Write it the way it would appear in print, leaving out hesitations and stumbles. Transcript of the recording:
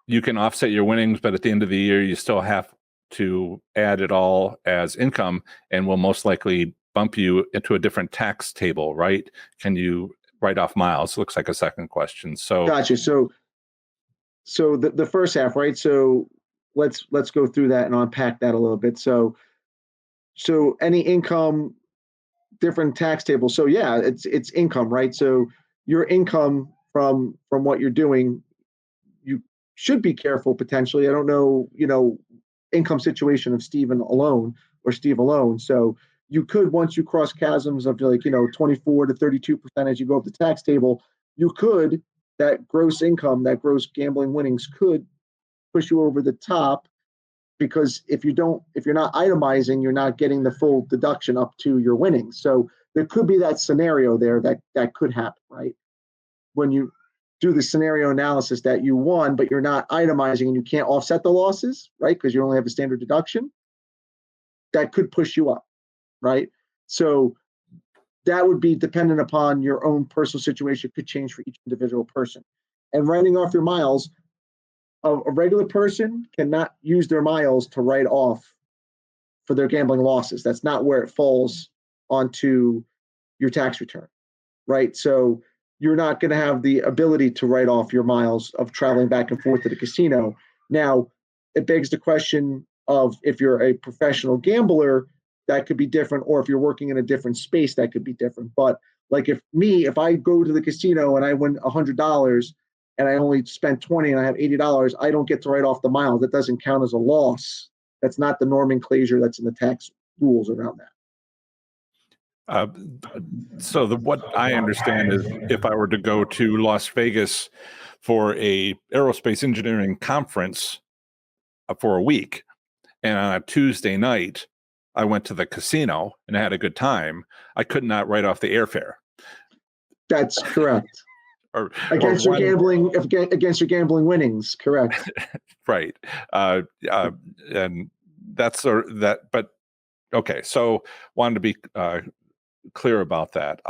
you can offset your winnings, but at the end of the year, you still have to add it all as income, and will most likely bump you into a different tax table, right? Can you write off miles? Looks like a second question. So, Gotcha. So the first half, right? So let's go through that and unpack that a little bit. So any income, different tax tables. So yeah, it's income, right? So your income from what you're doing, you should be careful potentially. I don't know, income situation of Stephen alone or Steve alone. So you could, once you cross chasms of like, 24 to 32% as you go up the tax table, you could, that gross income, that gross gambling winnings could push you over the top, because if you're not itemizing, you're not getting the full deduction up to your winnings. So there could be that scenario there that could happen, right? When you do the scenario analysis that you won, but you're not itemizing and you can't offset the losses, right? Because you only have a standard deduction, that could push you up, right? So that would be dependent upon your own personal situation, could change for each individual person. And writing off your miles, a regular person cannot use their miles to write off for their gambling losses. That's not where it falls onto your tax return, right? So you're not going to have the ability to write off your miles of traveling back and forth to the casino. Now, it begs the question of, if you're a professional gambler, that could be different, or if you're working in a different space, that could be different. But like if I go to the casino and I win $100 and I only spent 20 and I have $80, I don't get to write off the miles. That doesn't count as a loss. That's not the nomenclature that's in the tax rules around that. uh, what I understand is, if I were to go to Las Vegas for a aerospace engineering conference for a week, and on a Tuesday night I went to the casino and had a good time, I could not write off the airfare. That's correct. Or against your gambling winnings, correct? Right. And that's that. But okay, so wanted to be clear about that.